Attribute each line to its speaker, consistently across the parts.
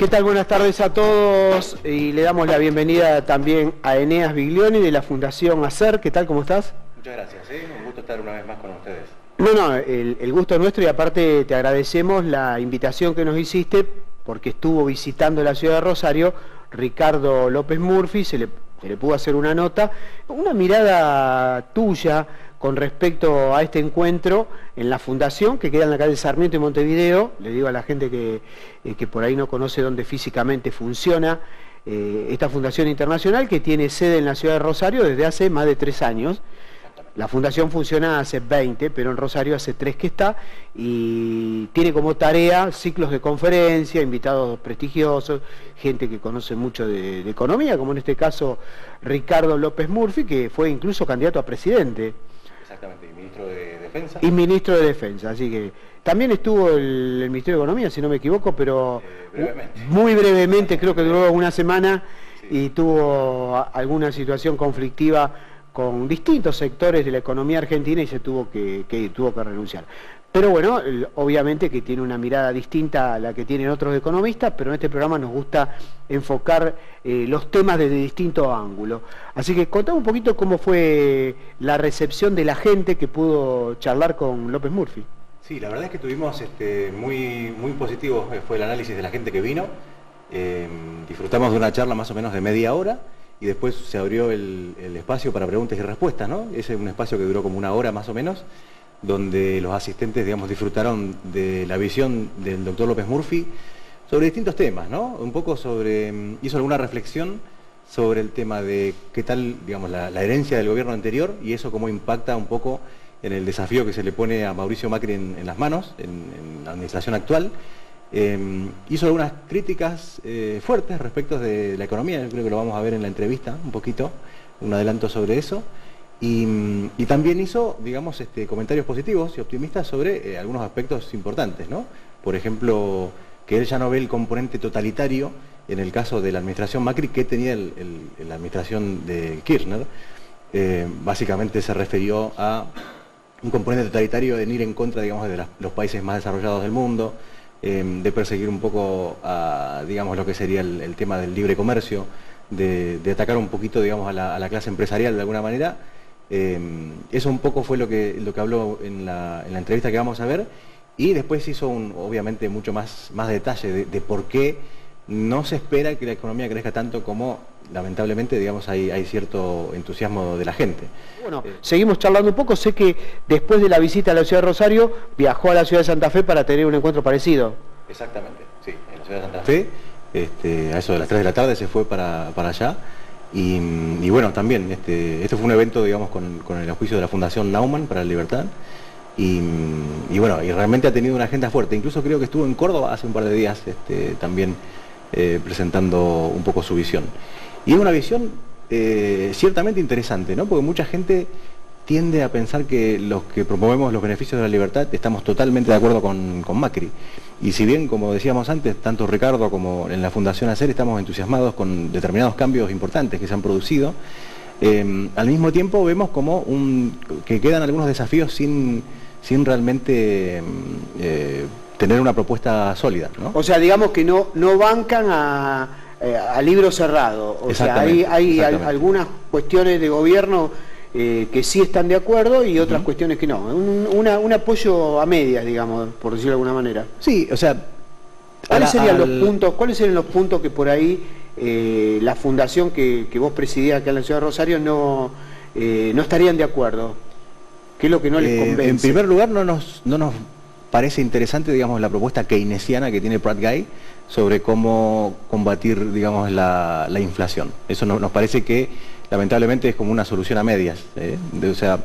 Speaker 1: ¿Qué tal? Buenas tardes a todos y le damos la bienvenida también a Eneas Biglioni de la Fundación ACER. ¿Qué tal? ¿Cómo estás?
Speaker 2: Muchas gracias, un gusto estar una vez más con ustedes.
Speaker 1: No, el gusto es nuestro y aparte te agradecemos la invitación que nos hiciste porque estuvo visitando la ciudad de Rosario Ricardo López Murphy, se le pudo hacer una nota, una mirada tuya con respecto a este encuentro en la fundación que queda en la calle Sarmiento y Montevideo. Le digo a la gente que por ahí no conoce dónde físicamente funciona esta fundación internacional, que tiene sede en la ciudad de Rosario desde hace más de 3 años. La fundación funciona hace 20, pero en Rosario hace 3 que está, y tiene como tarea ciclos de conferencia, invitados prestigiosos, gente que conoce mucho de economía, como en este caso Ricardo López Murphy, que fue incluso candidato a presidente.
Speaker 2: Exactamente, y ministro de Defensa.
Speaker 1: Y ministro de Defensa, así que también estuvo el Ministerio de Economía, si no me equivoco, pero muy brevemente, creo que duró una semana, sí. Y tuvo alguna situación conflictiva con distintos sectores de la economía argentina y se tuvo que renunciar. Pero bueno, obviamente que tiene una mirada distinta a la que tienen otros economistas, pero en este programa nos gusta enfocar los temas desde distintos ángulos. Así que contame un poquito cómo fue la recepción de la gente que pudo charlar con López Murphy.
Speaker 2: Sí, la verdad es que tuvimos muy positivo, fue el análisis de la gente que vino. Disfrutamos de una charla más o menos de media hora. Y después se abrió el espacio para preguntas y respuestas, ¿no? Ese es un espacio que duró como 1 hora más o menos, donde los asistentes, digamos, disfrutaron de la visión del doctor López Murphy sobre distintos temas, ¿no? Un poco hizo alguna reflexión sobre el tema de qué tal, digamos, la herencia del gobierno anterior y eso cómo impacta un poco en el desafío que se le pone a Mauricio Macri en las manos, en la administración actual. Hizo algunas críticas fuertes respecto de la economía, yo creo que lo vamos a ver en la entrevista un poquito, un adelanto sobre eso, y también hizo, digamos, comentarios positivos y optimistas sobre algunos aspectos importantes, ¿no? Por ejemplo, que él ya no ve el componente totalitario en el caso de la administración Macri que tenía la administración de Kirchner. Básicamente se refirió a un componente totalitario en ir en contra, digamos, de los países más desarrollados del mundo, de perseguir un poco a, digamos, lo que sería el tema del libre comercio, de atacar un poquito, digamos, a la clase empresarial de alguna manera. Eso un poco fue lo que habló en la entrevista que vamos a ver, y después hizo obviamente mucho más detalle de por qué no se espera que la economía crezca tanto como lamentablemente, digamos, hay cierto entusiasmo de la gente.
Speaker 1: Bueno, seguimos charlando un poco. Sé que después de la visita a la ciudad de Rosario viajó a la ciudad de Santa Fe para tener un encuentro parecido.
Speaker 2: Exactamente, sí, en la ciudad de Santa Fe, a eso de las 3 de la tarde se fue para allá, y bueno, también, este fue un evento, digamos, con el auspicio de la Fundación Naumann para la Libertad, y bueno, y realmente ha tenido una agenda fuerte, incluso creo que estuvo en Córdoba hace un par de días, también presentando un poco su visión. Y es una visión ciertamente interesante, ¿no? Porque mucha gente tiende a pensar que los que promovemos los beneficios de la libertad estamos totalmente de acuerdo con Macri. Y si bien, como decíamos antes, tanto Ricardo como en la Fundación ACER estamos entusiasmados con determinados cambios importantes que se han producido, al mismo tiempo vemos como que quedan algunos desafíos sin realmente tener una propuesta sólida, ¿no?
Speaker 1: O sea, digamos que no bancan a libro cerrado. O sea, hay algunas cuestiones de gobierno que sí están de acuerdo y otras cuestiones que no. Un apoyo a medias, digamos, por decirlo de alguna manera.
Speaker 2: Sí, o sea...
Speaker 1: ¿Cuáles serían los puntos que por ahí la fundación que vos presidías acá en la ciudad de Rosario no estarían de acuerdo? ¿Qué es lo que no les convence?
Speaker 2: En primer lugar, no nos parece interesante, digamos, la propuesta keynesiana que tiene Pratt Guy sobre cómo combatir, digamos, la inflación. Eso nos parece que lamentablemente es como una solución a medias, o sea,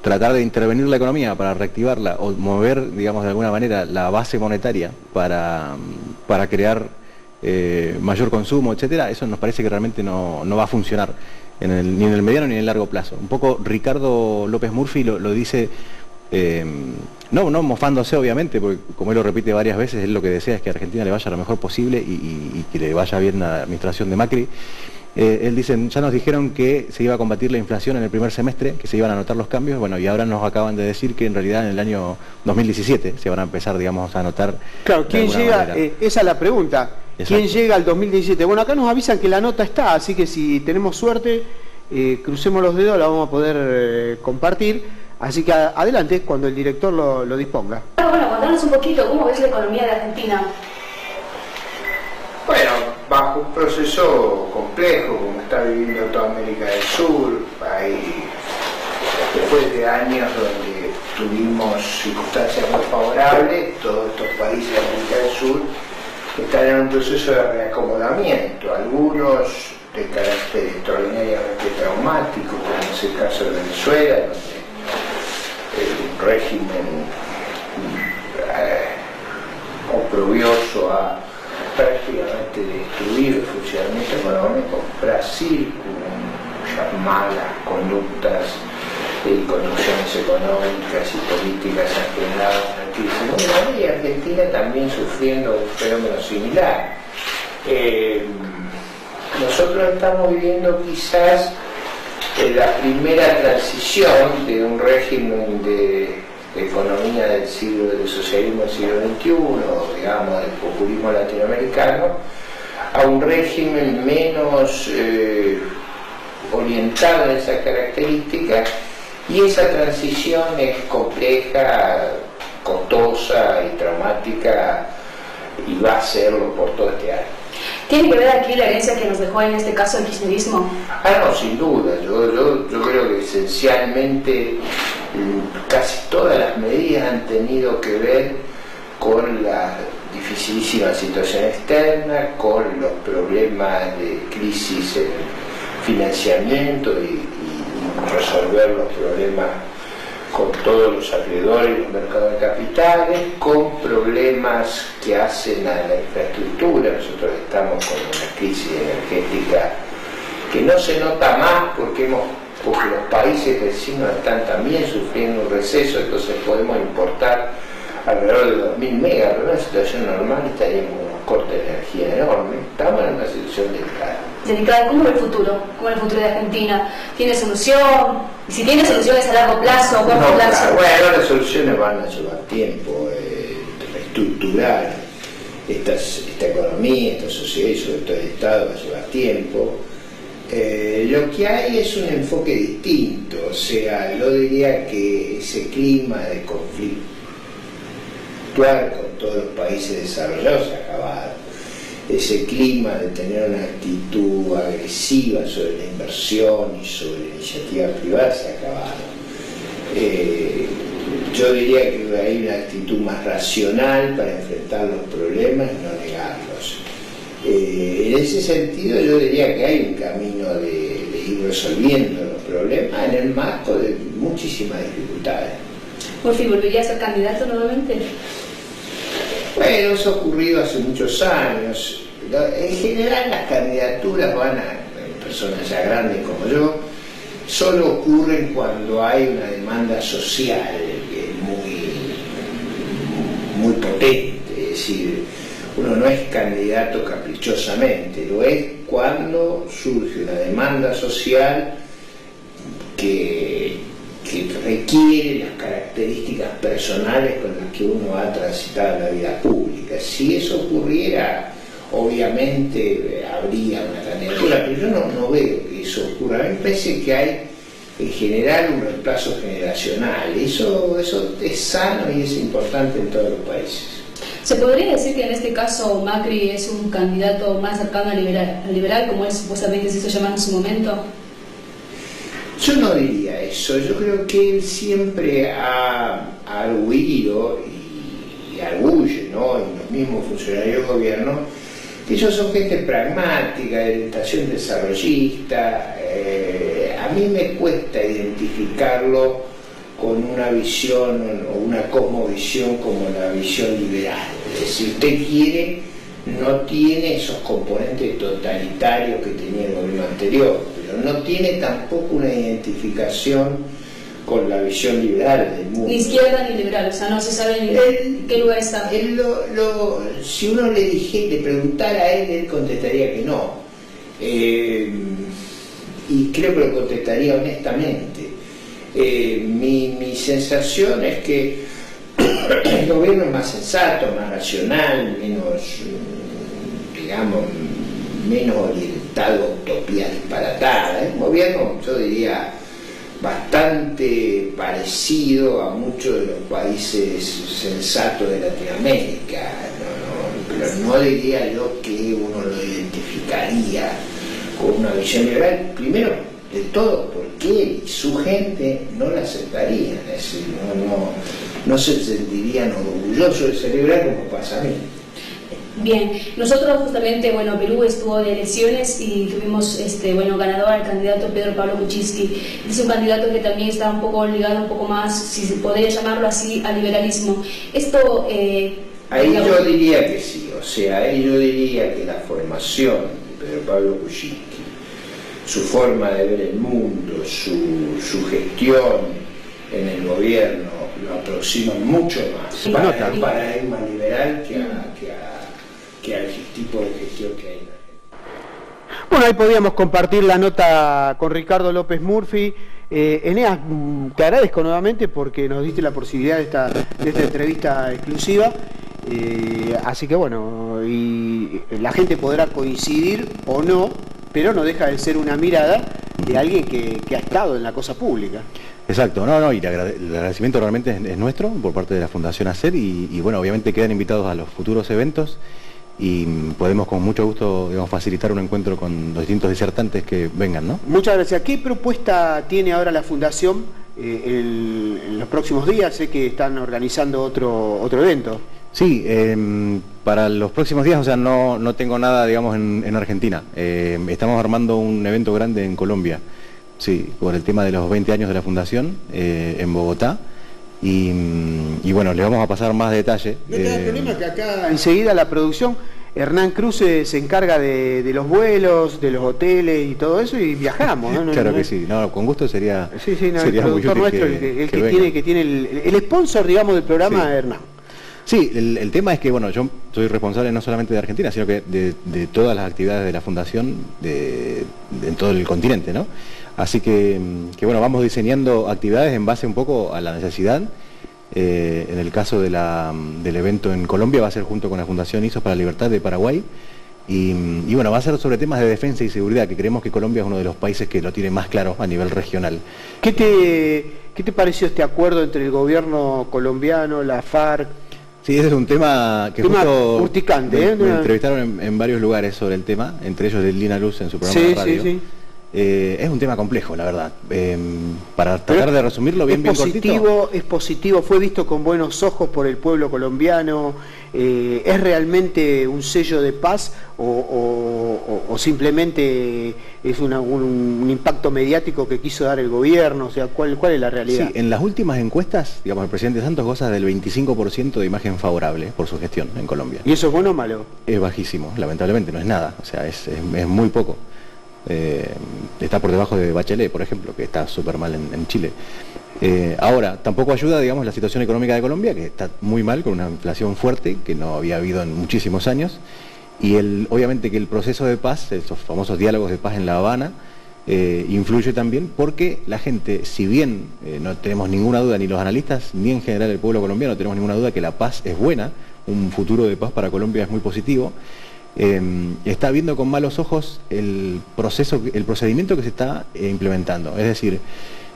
Speaker 2: tratar de intervenir la economía para reactivarla o mover, digamos, de alguna manera la base monetaria para crear mayor consumo, etcétera. Eso nos parece que realmente no va a funcionar ni en el mediano ni en el largo plazo. Un poco Ricardo López Murphy lo dice, no mofándose obviamente, porque como él lo repite varias veces, él lo que desea es que a Argentina le vaya lo mejor posible y que le vaya bien a la administración de Macri. Él dice, ya nos dijeron que se iba a combatir la inflación en el primer semestre, que se iban a notar los cambios, bueno, y ahora nos acaban de decir que en realidad en el año 2017 se van a empezar, digamos, a notar.
Speaker 1: Claro, ¿quién llega? Esa es la pregunta. ¿Quién llega al 2017? Bueno, acá nos avisan que la nota está, así que si tenemos suerte, crucemos los dedos, la vamos a poder compartir. Así que adelante, cuando el director lo disponga.
Speaker 3: Bueno, contanos un poquito, ¿cómo ves la economía de Argentina?
Speaker 4: Bueno, bajo un proceso complejo, como está viviendo toda América del Sur, después de años donde tuvimos circunstancias muy favorables, todos estos países de América del Sur están en un proceso de reacomodamiento, algunos de carácter extraordinariamente traumático, como es el caso de Venezuela, donde el régimen oprobioso ha prácticamente destruido el funcionamiento económico. Brasil, con ya malas conductas y conducciones económicas y políticas han generado una crisis muy grande, y Argentina también sufriendo un fenómeno similar. Nosotros estamos viviendo quizás la primera transición de un régimen de economía del socialismo del siglo XXI, digamos, del populismo latinoamericano, a un régimen menos orientado en esa característica, y esa transición es compleja, costosa y traumática, y va a serlo por todo este año.
Speaker 3: ¿Tiene que ver aquí la herencia que nos dejó en este caso el kirchnerismo?
Speaker 4: No, sin duda. Yo creo que esencialmente casi todas las medidas han tenido que ver con la dificilísima situación externa, con los problemas de crisis en financiamiento y resolver los problemas con todos los acreedores y los mercados de capitales, con problemas que hacen a la infraestructura. Nosotros estamos con una crisis energética que no se nota más porque los países vecinos están también sufriendo un receso, entonces podemos importar alrededor de 2000 megas, pero en una situación normal estaríamos con unos cortes de energía enormes. Estamos en una situación delicada.
Speaker 3: Delicada. ¿Cómo es el futuro? ¿Cómo es el futuro de Argentina? ¿Tiene solución? Y si tiene soluciones a largo plazo o corto plazo.
Speaker 4: Claro, bueno, las soluciones van a llevar tiempo, reestructurar esta economía, esta sociedad y sobre todo el Estado va a llevar tiempo. Lo que hay es un enfoque distinto, o sea, yo diría que ese clima de conflicto con todos los países desarrollados se ha acabado. Ese clima de tener una actitud agresiva sobre la inversión y sobre la iniciativa privada se ha acabado. Yo diría que hay una actitud más racional para enfrentar los problemas y no negarlos. En ese sentido yo diría que hay un camino de ir resolviendo los problemas en el marco de muchísimas dificultades.
Speaker 3: Murphy, ¿volvería a ser candidato nuevamente?
Speaker 4: Bueno, eso ha ocurrido hace muchos años. En general las candidaturas van a personas ya grandes como yo, solo ocurren cuando hay una demanda social muy potente, es decir, uno no es candidato caprichosamente, lo es cuando surge una demanda social que requiere las características personales con las que uno ha transitado en la vida pública. Si eso ocurriera, obviamente habría una candidatura, pero yo no veo que eso ocurra. A mí me parece que hay en general un reemplazo generacional. Eso es sano y es importante en todos los países.
Speaker 3: ¿Se podría decir que en este caso Macri es un candidato más cercano al liberal, como él supuestamente se hizo llamar en su momento?
Speaker 4: Yo no diría eso. Yo creo que él siempre ha arguido y arguye, ¿no?, en los mismos funcionarios del gobierno, que ellos son gente pragmática, de orientación desarrollista. A mí me cuesta identificarlo con una visión o una cosmovisión como la visión liberal. Si usted quiere, no tiene esos componentes totalitarios que tenía el gobierno anterior, pero no tiene tampoco una identificación con la visión liberal del mundo.
Speaker 3: Ni izquierda ni liberal, o sea, no se sabe ni qué lugar está.
Speaker 4: Si uno le preguntara a él contestaría que no. Y creo que lo contestaría honestamente. Mi sensación es que el gobierno es más sensato, más racional, menos digamos, menos orientado a utopías disparatadas. Es un gobierno, yo diría, bastante parecido a muchos de los países sensatos de Latinoamérica. Pero no diría yo que uno lo identificaría con una visión liberal. Primero de todo, porque él y su gente no la aceptarían, es decir, no se sentirían orgullosos de ser liberal como pasa a mí.
Speaker 3: Bien, nosotros justamente, bueno, Perú estuvo de elecciones y tuvimos, ganador al candidato Pedro Pablo Kuczynski. Es un candidato que también está un poco ligado, un poco más, si se podría llamarlo así, al liberalismo. Esto...
Speaker 4: ahí yo diría que sí, o sea, ahí yo diría que la formación de Pedro Pablo Kuczynski, su forma de ver el mundo, su gestión en el gobierno, lo aproximan mucho más a un paradigma liberal que al tipo de gestión que hay en Argentina.
Speaker 1: Bueno, ahí podíamos compartir la nota con Ricardo López Murphy. Eneas, te agradezco nuevamente porque nos diste la posibilidad de esta entrevista exclusiva. Así que bueno, y la gente podrá coincidir o no, pero no deja de ser una mirada de alguien que ha estado en la cosa pública.
Speaker 2: Exacto, y el agradecimiento realmente es nuestro por parte de la Fundación ACER y bueno, obviamente quedan invitados a los futuros eventos y podemos con mucho gusto, digamos, facilitar un encuentro con los distintos disertantes que vengan, ¿no?
Speaker 1: Muchas gracias. ¿Qué propuesta tiene ahora la Fundación en los próximos días? Sé que están organizando otro evento.
Speaker 2: Sí, para los próximos días, o sea, no tengo nada, digamos, en Argentina. Estamos armando un evento grande en Colombia, sí, por el tema de los 20 años de la Fundación, en Bogotá. Y bueno, le vamos a pasar más detalle.
Speaker 1: No te da problema que acá enseguida la producción, Hernán Cruz se encarga de los vuelos, de los hoteles y todo eso y viajamos, ¿no?
Speaker 2: Claro que sí, con gusto sería
Speaker 1: sería
Speaker 2: el
Speaker 1: productor nuestro, el que tiene el sponsor, digamos, del programa, sí. Hernán.
Speaker 2: Sí, el tema es que, bueno, yo soy responsable no solamente de Argentina, sino que de todas las actividades de la Fundación en todo el continente, ¿no? Así que bueno, vamos diseñando actividades en base un poco a la necesidad. En el caso del evento en Colombia va a ser junto con la Fundación ISOS para la Libertad de Paraguay. Y bueno, va a ser sobre temas de defensa y seguridad, que creemos que Colombia es uno de los países que lo tiene más claro a nivel regional.
Speaker 1: ¿Qué te pareció este acuerdo entre el gobierno colombiano, la FARC?
Speaker 2: Sí, ese es un tema que justo
Speaker 1: urticante,
Speaker 2: me entrevistaron en varios lugares sobre el tema, entre ellos de Lina Luz en su programa de radio. Sí. Es un tema complejo, la verdad. Para tratar de resumirlo bien cortito.
Speaker 1: Es positivo, fue visto con buenos ojos por el pueblo colombiano. ¿Es realmente un sello de paz o simplemente es un impacto mediático que quiso dar el gobierno? O sea, ¿cuál es la realidad?
Speaker 2: Sí, en las últimas encuestas, digamos, el presidente Santos goza del 25% de imagen favorable por su gestión en Colombia.
Speaker 1: ¿Y eso es bueno o malo?
Speaker 2: Es bajísimo, lamentablemente, no es nada. O sea, es muy poco. Está por debajo de Bachelet, por ejemplo, que está súper mal en Chile. Ahora, tampoco ayuda, digamos, la situación económica de Colombia, que está muy mal, con una inflación fuerte que no había habido en muchísimos años, y obviamente que el proceso de paz, esos famosos diálogos de paz en La Habana, influye también porque la gente, si bien no tenemos ninguna duda, ni los analistas, ni en general el pueblo colombiano tenemos ninguna duda que la paz es buena, un futuro de paz para Colombia es muy positivo, está viendo con malos ojos el procedimiento que se está implementando. Es decir,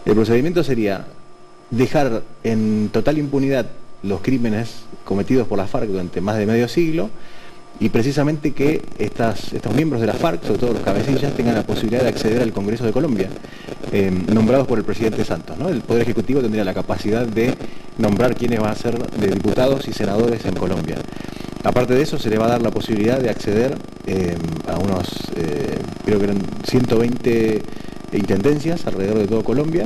Speaker 2: el procedimiento sería dejar en total impunidad los crímenes cometidos por la FARC durante más de medio siglo y precisamente que estos miembros de la FARC, sobre todo los cabecillas, tengan la posibilidad de acceder al Congreso de Colombia, nombrados por el presidente Santos, ¿no? El Poder Ejecutivo tendría la capacidad de nombrar quiénes van a ser de diputados y senadores en Colombia. Aparte de eso, se le va a dar la posibilidad de acceder a unos, creo que eran 120 intendencias alrededor de todo Colombia.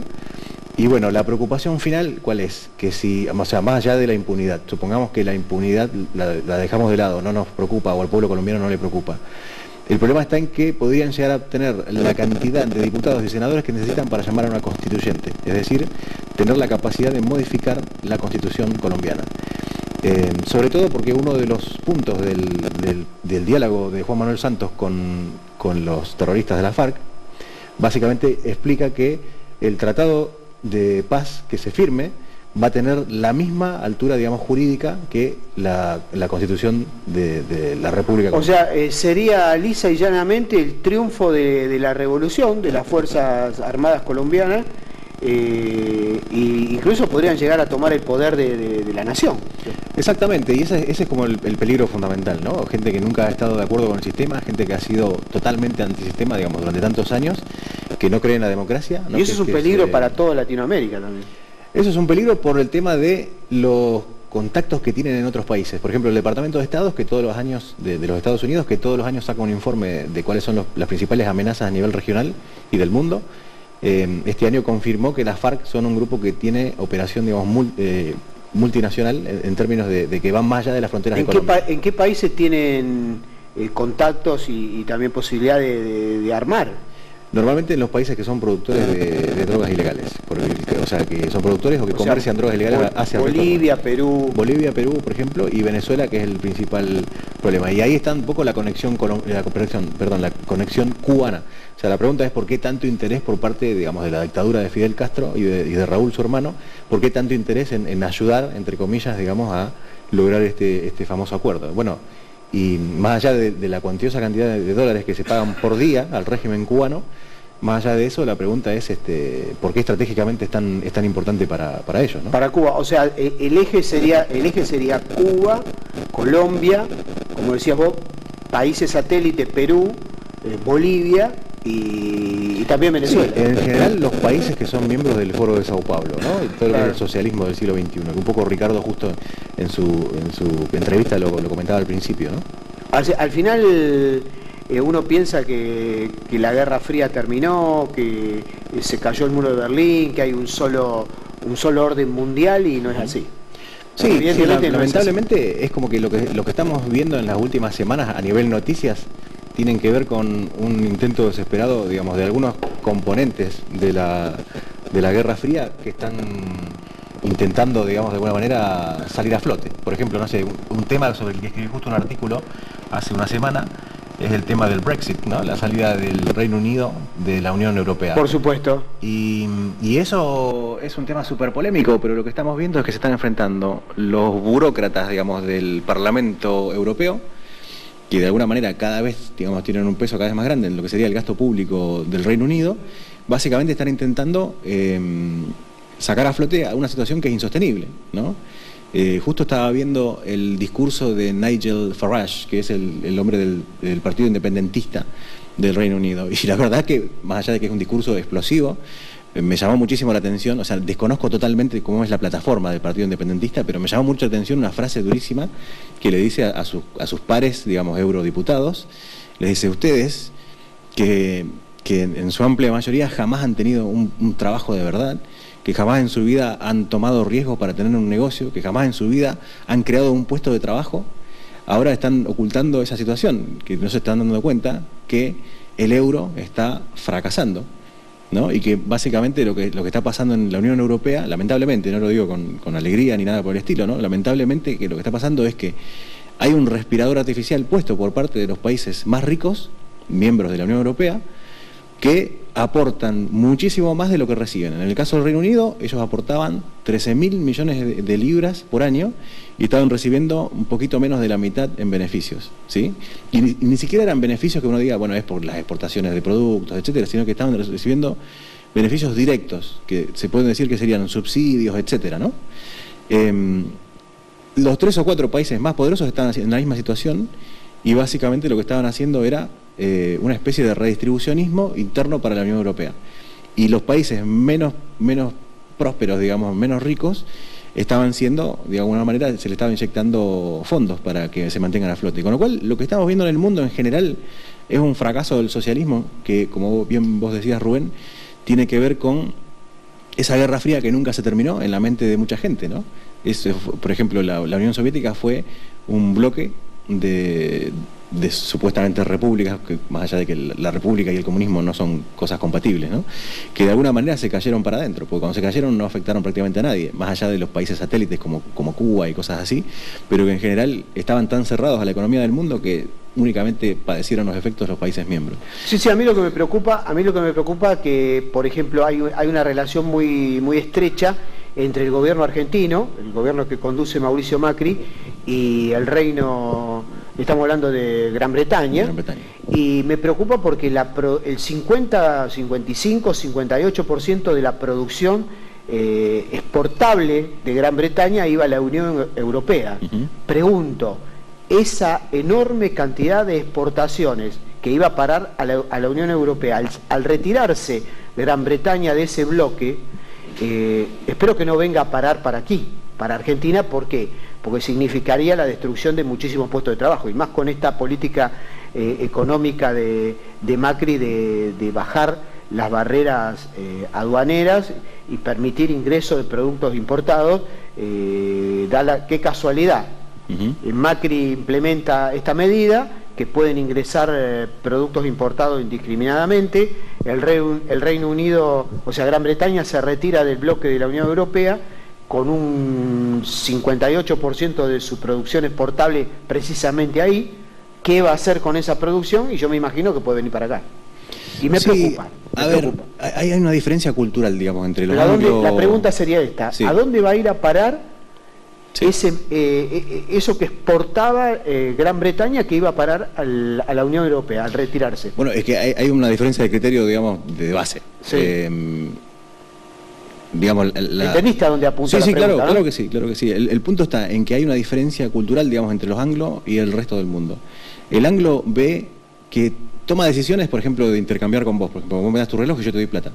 Speaker 2: Y bueno, la preocupación final, ¿cuál es? Que si, o sea, más allá de la impunidad, supongamos que la impunidad la dejamos de lado, no nos preocupa, o al pueblo colombiano no le preocupa. El problema está en que podrían llegar a obtener la cantidad de diputados y senadores que necesitan para llamar a una constituyente, es decir, tener la capacidad de modificar la constitución colombiana. Sobre todo porque uno de los puntos del diálogo de Juan Manuel Santos con los terroristas de la FARC, básicamente explica que el tratado de paz que se firme va a tener la misma altura, digamos, jurídica que la Constitución de la República
Speaker 1: Colombiana. O sea, sería lisa y llanamente el triunfo de la revolución, de las Fuerzas Armadas colombianas, e incluso podrían llegar a tomar el poder de la nación.
Speaker 2: Exactamente, y ese es como el peligro fundamental, ¿no? Gente que nunca ha estado de acuerdo con el sistema, gente que ha sido totalmente antisistema, digamos, durante tantos años, que no cree en la democracia. ¿No?
Speaker 1: Y eso es un peligro para toda Latinoamérica también.
Speaker 2: Eso es un peligro por el tema de los contactos que tienen en otros países. Por ejemplo, el Departamento de Estado, que todos los años, de los Estados Unidos, que todos los años saca un informe de cuáles son las principales amenazas a nivel regional y del mundo. Este año confirmó que las FARC son un grupo que tiene operación, digamos, multinacional en términos de que van más allá de las fronteras de Colombia.
Speaker 1: ¿En qué países tienen contactos y también posibilidad de armar?
Speaker 2: Normalmente en los países que son productores de drogas ilegales, o sea, que son productores o que comercian drogas ilegales hacia
Speaker 1: Bolivia, Perú.
Speaker 2: Bolivia, Perú, por ejemplo, y Venezuela, que es el principal problema. Y ahí está un poco la conexión cubana. O sea, la pregunta es por qué tanto interés por parte, digamos, de la dictadura de Fidel Castro y de Raúl, su hermano, por qué tanto interés en ayudar, entre comillas, digamos, a lograr este famoso acuerdo. Bueno, y más allá de la cuantiosa cantidad de dólares que se pagan por día al régimen cubano, más allá de eso, la pregunta es por qué estratégicamente es tan importante para ellos, ¿no?
Speaker 1: Para Cuba, o sea, el eje sería Cuba, Colombia, como decías vos, países satélites, Perú, Bolivia y también Venezuela.
Speaker 2: Sí, en general los países que son miembros del Foro de Sao Paulo, ¿no? Y todo lo que es el socialismo del siglo XXI, que un poco Ricardo justo en su entrevista lo comentaba al principio, ¿no?
Speaker 1: Al final uno piensa que la Guerra Fría terminó, que se cayó el muro de Berlín, que hay un solo orden mundial y no es así.
Speaker 2: Sí, lamentablemente es como que lo que estamos viendo en las últimas semanas a nivel noticias tienen que ver con un intento desesperado, digamos, de algunos componentes de la Guerra Fría que están intentando, digamos, de alguna manera salir a flote. Por ejemplo, no sé, un tema sobre el que escribí justo un artículo hace una semana es el tema del Brexit, ¿no? La salida del Reino Unido de la Unión Europea.
Speaker 1: Por supuesto.
Speaker 2: Y eso es un tema súper polémico, pero lo que estamos viendo es que se están enfrentando los burócratas, digamos, del Parlamento Europeo, que de alguna manera cada vez, digamos, tienen un peso cada vez más grande en lo que sería el gasto público del Reino Unido. Básicamente están intentando sacar a flote a una situación que es insostenible, ¿no? Justo estaba viendo el discurso de Nigel Farage, que es el hombre del Partido Independentista del Reino Unido, y la verdad es que, más allá de que es un discurso explosivo, me llamó muchísimo la atención. O sea, desconozco totalmente cómo es la plataforma del Partido Independentista, pero me llamó mucho la atención una frase durísima que le dice a sus pares, digamos, eurodiputados. Les dice: ustedes, que en su amplia mayoría jamás han tenido un trabajo de verdad, que jamás en su vida han tomado riesgos para tener un negocio, que jamás en su vida han creado un puesto de trabajo, ahora están ocultando esa situación, que no se están dando cuenta que el euro está fracasando, ¿no? Y que básicamente lo que está pasando en la Unión Europea, lamentablemente, no lo digo con alegría ni nada por el estilo, ¿no? Lamentablemente que lo que está pasando es que hay un respirador artificial puesto por parte de los países más ricos, miembros de la Unión Europea, que aportan muchísimo más de lo que reciben. En el caso del Reino Unido, ellos aportaban 13.000 millones de libras por año y estaban recibiendo un poquito menos de la mitad en beneficios, ¿sí? Y ni siquiera eran beneficios que uno diga, bueno, es por las exportaciones de productos, etcétera, sino que estaban recibiendo beneficios directos, que se pueden decir que serían subsidios, etcétera, ¿no? Los 3 o 4 países más poderosos estaban en la misma situación y básicamente lo que estaban haciendo era una especie de redistribucionismo interno para la Unión Europea. Y los países menos prósperos, digamos, menos ricos, estaban siendo, de alguna manera, se le estaba inyectando fondos para que se mantengan a flote. Con lo cual, lo que estamos viendo en el mundo en general es un fracaso del socialismo que, como bien vos decías, Rubén, tiene que ver con esa Guerra Fría que nunca se terminó en la mente de mucha gente, ¿no? Por ejemplo, la Unión Soviética fue un bloque de supuestamente repúblicas, que más allá de que la república y el comunismo no son cosas compatibles, ¿no? Que de alguna manera se cayeron para adentro, porque cuando se cayeron no afectaron prácticamente a nadie, más allá de los países satélites como Cuba y cosas así, pero que en general estaban tan cerrados a la economía del mundo que únicamente padecieron los efectos los países miembros.
Speaker 1: Sí, a mí lo que me preocupa que, por ejemplo, hay una relación muy estrecha entre el gobierno argentino, el gobierno que conduce Mauricio Macri, y el reino, estamos hablando de Gran Bretaña, y me preocupa porque el 50, 55, 58% de la producción exportable de Gran Bretaña iba a la Unión Europea. Pregunto, esa enorme cantidad de exportaciones que iba a parar a la Unión Europea, al retirarse Gran Bretaña de ese bloque, espero que no venga a parar para aquí, para Argentina. ¿Por qué? Porque significaría la destrucción de muchísimos puestos de trabajo, y más con esta política económica de Macri de bajar las barreras aduaneras y permitir ingreso de productos importados. Qué casualidad. Macri implementa esta medida, que pueden ingresar productos importados indiscriminadamente. El Reino Unido, o sea, Gran Bretaña, se retira del bloque de la Unión Europea con un 58% de su producción exportable precisamente ahí. ¿Qué va a hacer con esa producción? Y yo me imagino que puede venir para acá. Y me preocupa.
Speaker 2: A ver, hay una diferencia cultural, digamos, entre los anglos.
Speaker 1: La pregunta sería esta: ¿a dónde va a ir a parar eso que exportaba Gran Bretaña, que iba a parar a la Unión Europea al retirarse?
Speaker 2: Bueno, es que hay una diferencia de criterio, digamos, de base. Digamos,
Speaker 1: ¿entendiste a dónde apunta la pregunta?
Speaker 2: Claro que sí, claro que sí. El punto está en que hay una diferencia cultural, digamos, entre los anglos y el resto del mundo. El anglo ve que toma decisiones, por ejemplo, de intercambiar con vos. Por ejemplo, vos me das tu reloj y yo te doy plata.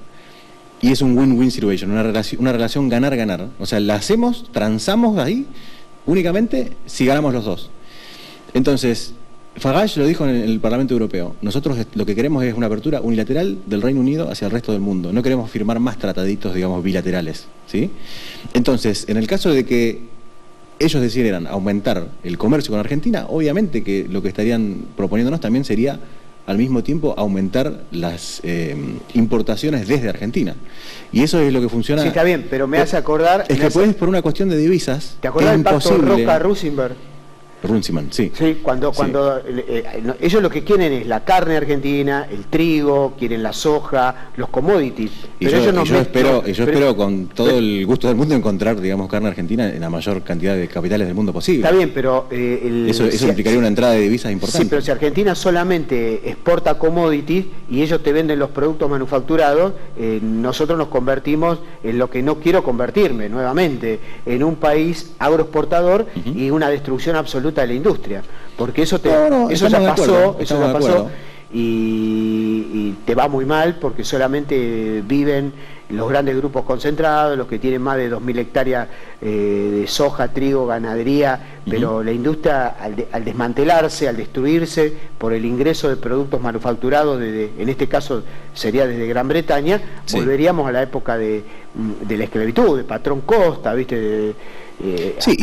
Speaker 2: Y es un win-win situation, una relación ganar-ganar. O sea, la hacemos, transamos ahí, únicamente si ganamos los dos. Entonces, Farage lo dijo en el Parlamento Europeo: nosotros lo que queremos es una apertura unilateral del Reino Unido hacia el resto del mundo. No queremos firmar más trataditos, digamos, bilaterales, ¿sí? Entonces, en el caso de que ellos decidieran aumentar el comercio con Argentina, obviamente que lo que estarían proponiéndonos también sería, al mismo tiempo, aumentar las importaciones desde Argentina. Y eso es lo que funciona.
Speaker 1: Sí, está bien, pero me hace acordar...
Speaker 2: Es que puedes, por una cuestión de divisas...
Speaker 1: ¿Te acordás del pacto Roca-Runciman?
Speaker 2: Runciman, sí.
Speaker 1: Sí, cuando ellos lo que quieren es la carne argentina, el trigo, quieren la soja, los commodities.
Speaker 2: Yo espero con todo el gusto del mundo encontrar, digamos, carne argentina en la mayor cantidad de capitales del mundo posible.
Speaker 1: Está bien, pero...
Speaker 2: eso implicaría una entrada de divisas importante.
Speaker 1: Sí, pero si Argentina solamente exporta commodities y ellos te venden los productos manufacturados, nosotros nos convertimos en lo que no quiero convertirme nuevamente, en un país agroexportador y una destrucción absoluta de la industria, porque eso ya pasó, y te va muy mal, porque solamente viven los grandes grupos concentrados, los que tienen más de 2.000 hectáreas de soja, trigo, ganadería, pero la industria, al desmantelarse, al destruirse por el ingreso de productos manufacturados, en este caso sería desde Gran Bretaña, volveríamos a la época de la esclavitud, de patrón Costa, ¿viste?
Speaker 2: Sí,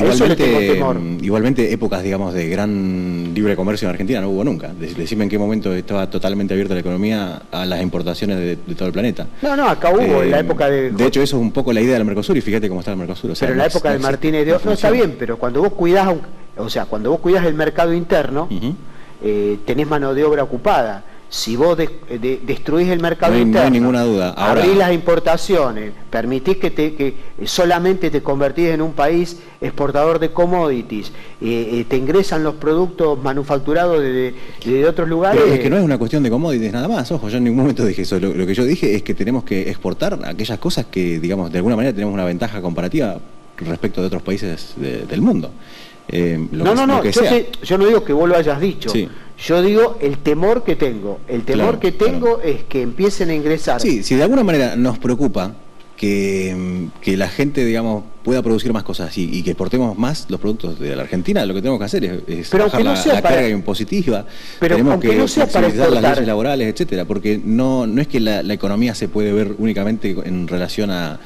Speaker 2: igualmente épocas, digamos, de gran libre comercio en Argentina no hubo nunca. Decime en qué momento estaba totalmente abierta la economía a las importaciones de todo el planeta.
Speaker 1: No, acá hubo, en la época de...
Speaker 2: De hecho, eso es un poco la idea del Mercosur, y fíjate cómo está el Mercosur. O sea,
Speaker 1: pero en la época de Martínez de Oz, no está bien, pero cuando vos cuidás, cuando vos cuidás el mercado interno, tenés mano de obra ocupada. Si vos destruís el mercado interno,
Speaker 2: no hay ninguna duda. Ahora,
Speaker 1: abrís las importaciones, permitís que solamente te convertís en un país exportador de commodities, te ingresan los productos manufacturados de otros lugares.
Speaker 2: Pero es que no es una cuestión de commodities nada más, ojo, yo en ningún momento dije eso. Lo que yo dije es que tenemos que exportar aquellas cosas que, digamos, de alguna manera tenemos una ventaja comparativa respecto de otros países del mundo. Yo
Speaker 1: no digo que vos lo hayas dicho.
Speaker 2: Sí.
Speaker 1: Yo digo el temor que tengo. El temor que tengo es que empiecen a ingresar.
Speaker 2: Sí, si de alguna manera nos preocupa que la gente, digamos, pueda producir más cosas y que exportemos más los productos de la Argentina, lo que tenemos que hacer es bajar la carga impositiva. Tenemos que flexibilizar las leyes laborales, etcétera, porque no es que la economía se puede ver únicamente en relación a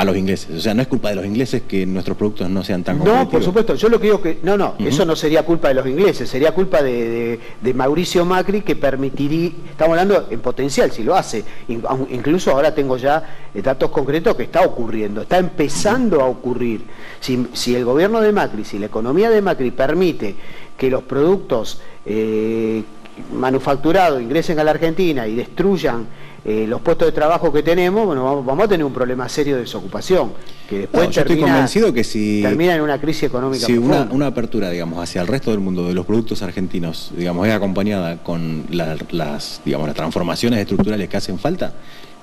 Speaker 2: los ingleses. O sea, no es culpa de los ingleses que nuestros productos no sean tan competitivos.
Speaker 1: No, por supuesto. Yo lo que digo que... eso no sería culpa de los ingleses, sería culpa de Mauricio Macri, que permitiría... Estamos hablando en potencial, si lo hace. Incluso ahora tengo ya datos concretos que está ocurriendo, está empezando a ocurrir. Si el gobierno de Macri, si la economía de Macri permite que los productos manufacturados ingresen a la Argentina y destruyan los puestos de trabajo que tenemos, bueno, vamos a tener un problema serio de desocupación, que después
Speaker 2: yo estoy convencido que si
Speaker 1: termina en una crisis económica
Speaker 2: si
Speaker 1: profunda.
Speaker 2: una apertura, digamos, hacia el resto del mundo de los productos argentinos, digamos, es acompañada con las transformaciones estructurales que hacen falta,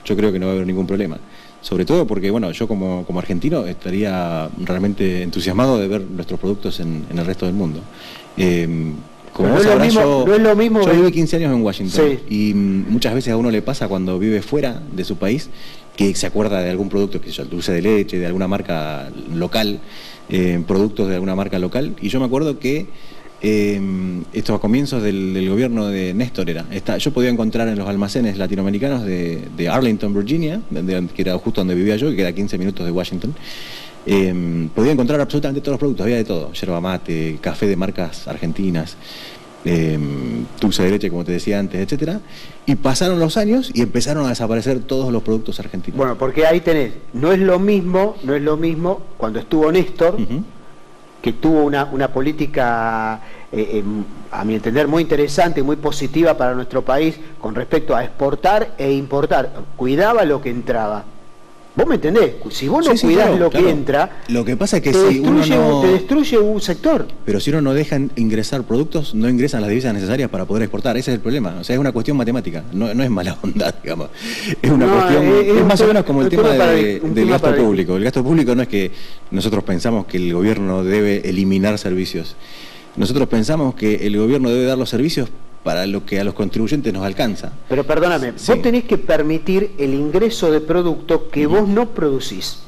Speaker 2: yo creo que no va a haber ningún problema. Sobre todo porque, bueno, yo como argentino estaría realmente entusiasmado de ver nuestros productos en el resto del mundo. Como vos sabrás,
Speaker 1: no es lo mismo
Speaker 2: yo viví 15 años en Washington,
Speaker 1: sí.
Speaker 2: y muchas veces a uno le pasa cuando vive fuera de su país que se acuerda de algún producto, que es el dulce de leche, de alguna marca local, productos de alguna marca local, y yo me acuerdo que estos a comienzos del gobierno de Néstor yo podía encontrar en los almacenes latinoamericanos de Arlington, Virginia, que era justo donde vivía yo, que queda 15 minutos de Washington. Podía encontrar absolutamente todos los productos, había de todo, yerba mate, café de marcas argentinas, dulce de leche, como te decía antes, etcétera, y pasaron los años y empezaron a desaparecer todos los productos argentinos.
Speaker 1: Bueno, porque ahí tenés, no es lo mismo cuando estuvo Néstor, que tuvo una política, a mi entender, muy interesante, muy positiva para nuestro país con respecto a exportar e importar, cuidaba lo que entraba. ¿Vos me entendés? Si vos no cuidás lo que entra,
Speaker 2: lo que pasa es que
Speaker 1: te destruye un sector.
Speaker 2: Pero si uno no deja ingresar productos, no ingresan las divisas necesarias para poder exportar. Ese es el problema. O sea, es una cuestión matemática. No es mala onda, digamos. Es una cuestión. Es más o menos como el tema del gasto público. El gasto público no es que nosotros pensamos que el gobierno debe eliminar servicios. Nosotros pensamos que el gobierno debe dar los servicios para lo que a los contribuyentes nos alcanza.
Speaker 1: Pero perdóname,
Speaker 2: sí.
Speaker 1: Vos tenés que permitir el ingreso de producto que vos no producís.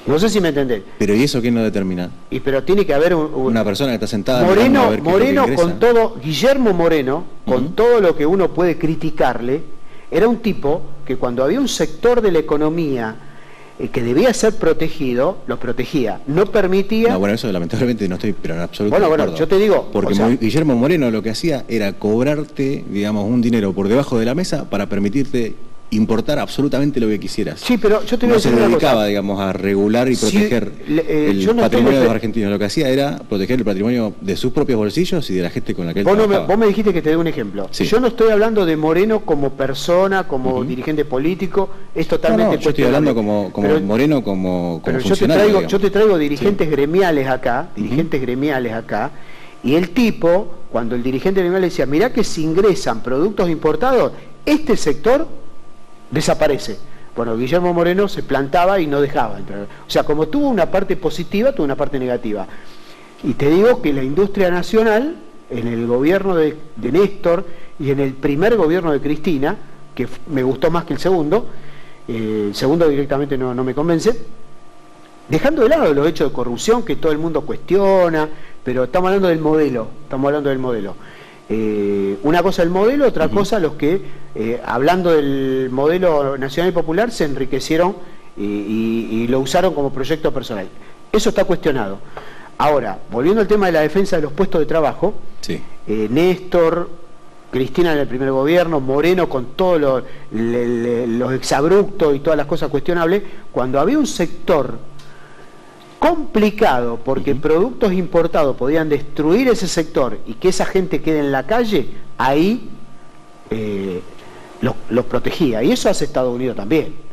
Speaker 1: No sé si me entendés.
Speaker 2: Pero ¿y eso quién lo determina?
Speaker 1: Pero tiene que haber
Speaker 2: una persona que está sentada
Speaker 1: Moreno,
Speaker 2: a ver
Speaker 1: Moreno con todo, Guillermo Moreno, con todo lo que uno puede criticarle, era un tipo que cuando había un sector de la economía que debía ser protegido, lo protegía, no permitía...
Speaker 2: No, bueno, eso lamentablemente no estoy, pero en absoluto
Speaker 1: de
Speaker 2: acuerdo.
Speaker 1: Bueno, yo te digo...
Speaker 2: Porque Guillermo Moreno lo que hacía era cobrarte, digamos, un dinero por debajo de la mesa para permitirte importar absolutamente lo que quisieras.
Speaker 1: Sí, pero yo te voy a decir
Speaker 2: una cosa. No se dedicaba,
Speaker 1: cosa.
Speaker 2: digamos, a regular y proteger el patrimonio de los argentinos. Lo que hacía era proteger el patrimonio de sus propios bolsillos y de la gente con la que él trabajaba.
Speaker 1: Vos me dijiste que te dé un ejemplo. Sí. Yo no estoy hablando de Moreno como persona, como dirigente político, es totalmente
Speaker 2: yo estoy hablando como Moreno como funcionario.
Speaker 1: Yo te traigo dirigentes gremiales acá, y el tipo, cuando el dirigente gremial decía, mirá que si ingresan productos importados, este sector desaparece. Bueno, Guillermo Moreno se plantaba y no dejaba entrar. O sea, como tuvo una parte positiva, tuvo una parte negativa. Y te digo que la industria nacional, en el gobierno de Néstor y en el primer gobierno de Cristina, que me gustó más que el segundo directamente no me convence, dejando de lado los hechos de corrupción que todo el mundo cuestiona, pero estamos hablando del modelo, una cosa el modelo, otra cosa los que, hablando del modelo nacional y popular, se enriquecieron y lo usaron como proyecto personal. Eso está cuestionado. Ahora, volviendo al tema de la defensa de los puestos de trabajo,
Speaker 2: sí.
Speaker 1: Néstor, Cristina en el primer gobierno, Moreno con todos los exabruptos y todas las cosas cuestionables, cuando había un sector complicado porque productos importados podían destruir ese sector y que esa gente quede en la calle, ahí los protegía. Y eso hace Estados Unidos también.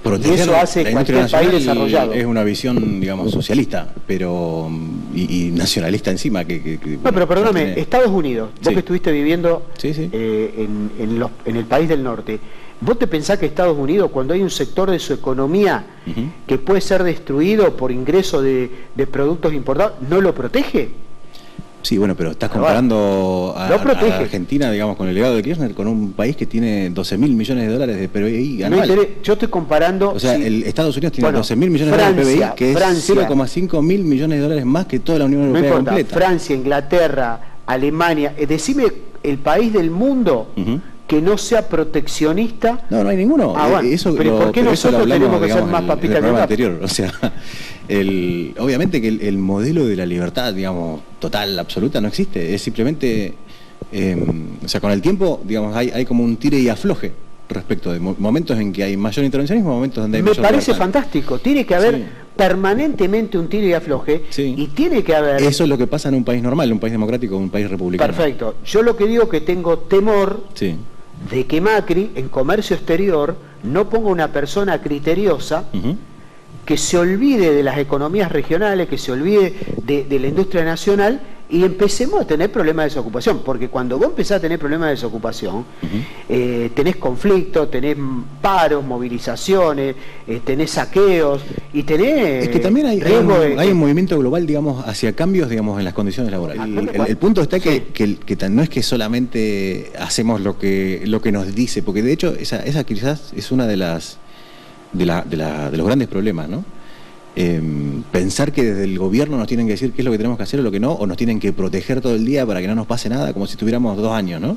Speaker 2: Proteger
Speaker 1: y eso hace cualquier país desarrollado.
Speaker 2: Es una visión, digamos, socialista, pero y nacionalista encima.
Speaker 1: No, pero perdóname, Estados Unidos, vos que estuviste viviendo en el país del norte, ¿vos te pensás que Estados Unidos, cuando hay un sector de su economía que puede ser destruido por ingreso de productos importados, no lo protege?
Speaker 2: Sí, bueno, pero estás comparando a Argentina, digamos, con el legado de Kirchner, con un país que tiene 12.000 millones de dólares de PBI anual.
Speaker 1: Yo estoy comparando...
Speaker 2: O sea, Estados Unidos tiene 12.000 millones de dólares de PBI, que es 0,5 mil millones de dólares más que toda la Unión Europea completa.
Speaker 1: Francia, Inglaterra, Alemania, decime el país del mundo... que no sea proteccionista.
Speaker 2: No hay ninguno.
Speaker 1: Pero ¿por qué nosotros tenemos que ser más papitas que
Speaker 2: anterior? O sea, obviamente que el modelo de la libertad, digamos, total, absoluta, no existe. Es simplemente, o sea, con el tiempo, digamos, hay como un tire y afloje respecto de momentos en que hay mayor intervencionismo, momentos donde hay mayor
Speaker 1: libertad. Me parece
Speaker 2: libertad.
Speaker 1: Fantástico. Tiene que haber permanentemente un tire y afloje y tiene que haber...
Speaker 2: Eso es lo que pasa en un país normal, un país democrático, un país republicano.
Speaker 1: Perfecto. Yo lo que digo que tengo temor de que Macri en comercio exterior no ponga una persona criteriosa que se olvide de las economías regionales, que se olvide de la industria nacional y empecemos a tener problemas de desocupación, porque cuando vos empezás a tener problemas de desocupación, tenés conflictos, tenés paros, movilizaciones, tenés saqueos y tenés...
Speaker 2: Es que también hay un movimiento global, digamos, hacia cambios, digamos, en las condiciones laborales. El punto está que no es que solamente hacemos lo que nos dice, porque de hecho esa quizás es una de los grandes problemas, ¿no? Pensar que desde el gobierno nos tienen que decir qué es lo que tenemos que hacer o lo que no, o nos tienen que proteger todo el día para que no nos pase nada, como si tuviéramos 2 años, ¿no?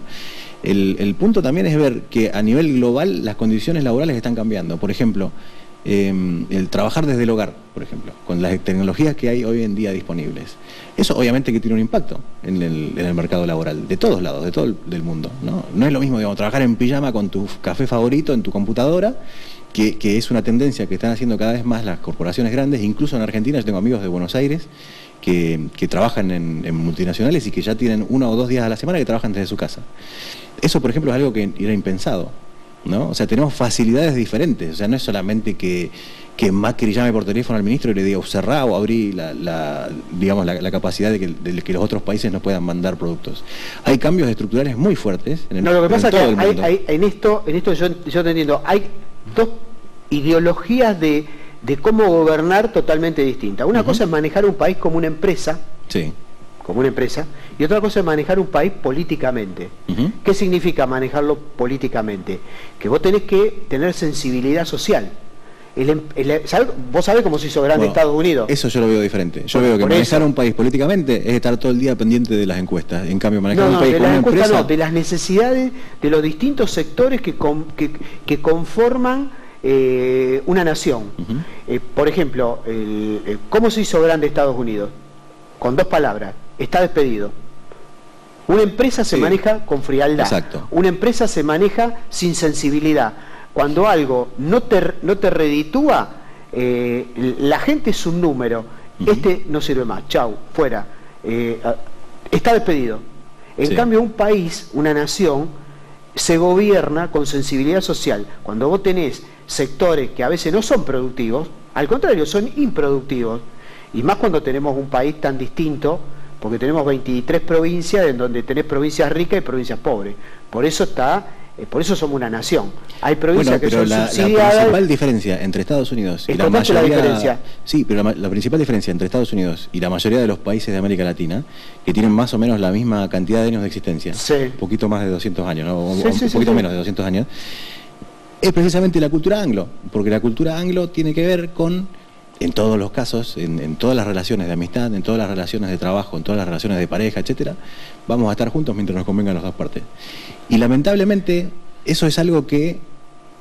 Speaker 2: El punto también es ver que a nivel global las condiciones laborales están cambiando. Por ejemplo, el trabajar desde el hogar, por ejemplo, con las tecnologías que hay hoy en día disponibles. Eso obviamente que tiene un impacto en el mercado laboral, de todos lados, de todo el mundo, ¿no? No es lo mismo, digamos, trabajar en pijama con tu café favorito en tu computadora, que es una tendencia que están haciendo cada vez más las corporaciones grandes. Incluso en Argentina yo tengo amigos de Buenos Aires que trabajan en multinacionales y que ya tienen 1 o 2 días a la semana que trabajan desde su casa. Eso, por ejemplo, es algo que era impensado, ¿no? O sea, tenemos facilidades diferentes. O sea, no es solamente que Macri llame por teléfono al ministro y le diga cerrá o abrí la capacidad de que los otros países nos puedan mandar productos. Hay cambios estructurales muy fuertes en
Speaker 1: lo que pasa es que en esto yo te entiendo, hay 2 ideologías de cómo gobernar totalmente distintas. Una cosa es manejar un país como una empresa, y otra cosa es manejar un país políticamente. ¿Qué significa manejarlo políticamente? Que vos tenés que tener sensibilidad social. ¿Vos sabés cómo se hizo grande Estados Unidos?
Speaker 2: Eso yo lo veo diferente. Yo veo que manejar un país políticamente es estar todo el día pendiente de las encuestas. En cambio, manejar un país como una empresa...
Speaker 1: No, de las necesidades de los distintos sectores que conforman una nación. Por ejemplo, ¿cómo se hizo grande Estados Unidos? Con 2 palabras: está despedido. Una empresa se maneja con frialdad.
Speaker 2: Exacto.
Speaker 1: Una empresa se maneja sin sensibilidad. Cuando algo no te reditúa, la gente es un número. Este no sirve más, chau, fuera. Está despedido. En cambio, un país, una nación, se gobierna con sensibilidad social. Cuando vos tenés sectores que a veces no son productivos, al contrario, son improductivos. Y más cuando tenemos un país tan distinto, porque tenemos 23 provincias, en donde tenés provincias ricas y provincias pobres. Por eso somos una nación. Hay provincias que son subsidiadas. La
Speaker 2: principal diferencia entre Estados Unidos y la mayoría... Sí, pero la principal diferencia entre Estados Unidos y la mayoría de los países de América Latina, que tienen más o menos la misma cantidad de años de existencia, un poquito más de 200 años, ¿no? Un poquito menos de 200 años, es precisamente la cultura anglo, porque la cultura anglo tiene que ver con, en todos los casos, en todas las relaciones de amistad, en todas las relaciones de trabajo, en todas las relaciones de pareja, etcétera, vamos a estar juntos mientras nos convengan las 2 partes. Y lamentablemente eso es algo que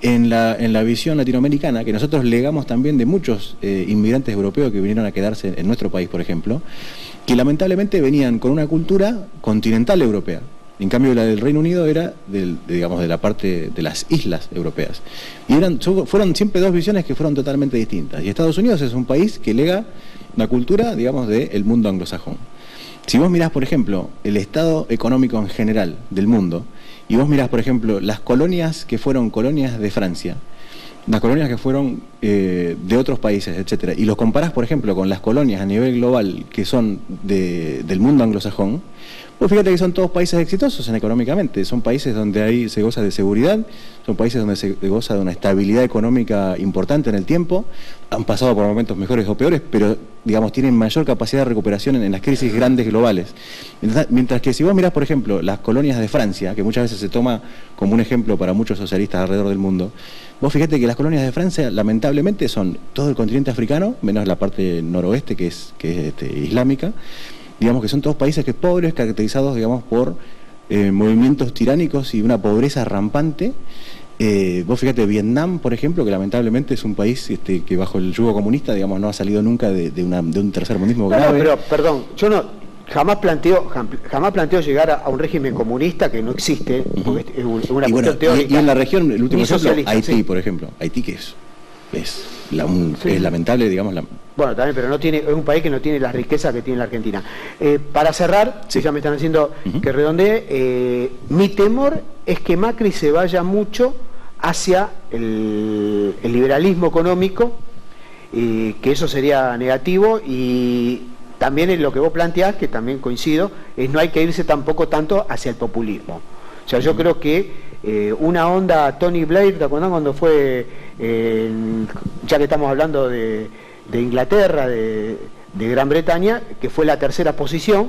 Speaker 2: en la visión latinoamericana, que nosotros legamos también de muchos inmigrantes europeos que vinieron a quedarse en nuestro país, por ejemplo, que lamentablemente venían con una cultura continental europea. En cambio, la del Reino Unido era de la parte de las islas europeas. Y fueron siempre 2 visiones que fueron totalmente distintas. Y Estados Unidos es un país que lega una cultura, digamos, del mundo anglosajón. Si vos mirás, por ejemplo, el estado económico en general del mundo, y vos mirás, por ejemplo, las colonias que fueron colonias de Francia, las colonias que fueron de otros países, etcétera, y los comparás, por ejemplo, con las colonias a nivel global que son del mundo anglosajón, pues fíjate que son todos países exitosos económicamente, son países donde se goza de seguridad, son países donde se goza de una estabilidad económica importante en el tiempo, han pasado por momentos mejores o peores, pero digamos tienen mayor capacidad de recuperación en las crisis grandes globales. Mientras que si vos mirás, por ejemplo, las colonias de Francia, que muchas veces se toma como un ejemplo para muchos socialistas alrededor del mundo, vos fíjate que las colonias de Francia lamentablemente son todo el continente africano, menos la parte noroeste que es islámica. Digamos que son todos países pobres, caracterizados, digamos, por movimientos tiránicos y una pobreza rampante. Vos fíjate, Vietnam, por ejemplo, que lamentablemente es un país que bajo el yugo comunista, digamos, no ha salido nunca de un tercermundismo grave.
Speaker 1: No, pero, perdón, yo jamás planteo llegar a un régimen comunista que no existe, porque es una cuestión teórica.
Speaker 2: Y en la región, el último ejemplo, Haití, por ejemplo. Haití que es lamentable, digamos,
Speaker 1: Bueno, también, pero no tiene, es un país que no tiene las riquezas que tiene la Argentina. Para cerrar, sí, ya me están haciendo que redondee, mi temor es que Macri se vaya mucho hacia el liberalismo económico, que eso sería negativo, y también en lo que vos planteás, que también coincido, es no hay que irse tampoco tanto hacia el populismo. O sea, yo creo que una onda Tony Blair, ¿te acordás cuando fue, ya que estamos hablando de Inglaterra, de Gran Bretaña, que fue la tercera posición,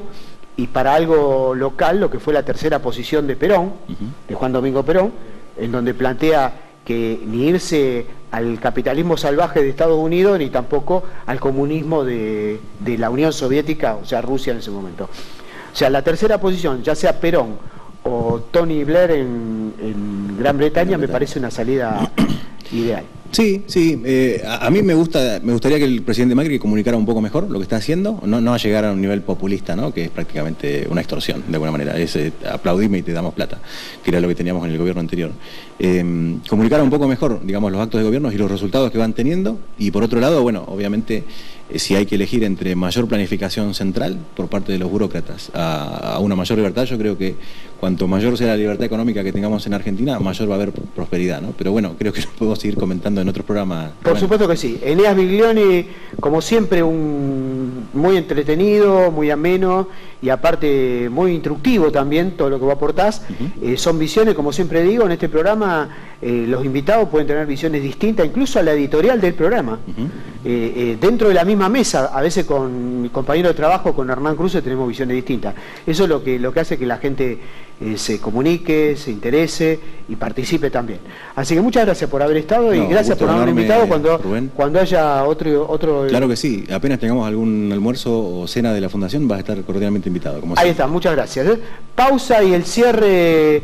Speaker 1: y para algo local, lo que fue la tercera posición de Perón, de Juan Domingo Perón, en donde plantea que ni irse al capitalismo salvaje de Estados Unidos, ni tampoco al comunismo de la Unión Soviética, o sea, Rusia en ese momento. O sea, la tercera posición, ya sea Perón o Tony Blair en Gran Bretaña, me parece una salida ideal.
Speaker 2: Sí, sí, a mí me gustaría que el presidente Macri comunicara un poco mejor lo que está haciendo, no a llegar a un nivel populista, ¿no? Que es prácticamente una extorsión, de alguna manera, es aplaudime y te damos plata, que era lo que teníamos en el gobierno anterior. Comunicara un poco mejor, digamos, los actos de gobierno y los resultados que van teniendo, y por otro lado, bueno, obviamente, si hay que elegir entre mayor planificación central por parte de los burócratas a una mayor libertad, yo creo que cuanto mayor sea la libertad económica que tengamos en Argentina, mayor va a haber prosperidad, ¿no? Pero bueno, creo que lo podemos seguir comentando en otros programas.
Speaker 1: Por supuesto que sí. Eneas Biglioni, como siempre, muy entretenido, muy ameno y aparte muy instructivo también, todo lo que vos aportás. Son visiones, como siempre digo, en este programa los invitados pueden tener visiones distintas, incluso a la editorial del programa. Dentro de la misma mesa, a veces con mi compañero de trabajo, con Hernán Cruz, tenemos visiones distintas. Eso es lo que hace que la gente se comunique, se interese y participe también. Así que muchas gracias por haber estado y gracias por haberme invitado cuando haya otro...
Speaker 2: Claro que sí, apenas tengamos algún almuerzo o cena de la Fundación vas a estar cordialmente invitado. Como
Speaker 1: ahí está, muchas gracias. Pausa y el cierre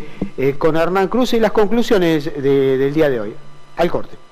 Speaker 1: con Hernán Cruz y las conclusiones del día de hoy. Al corte.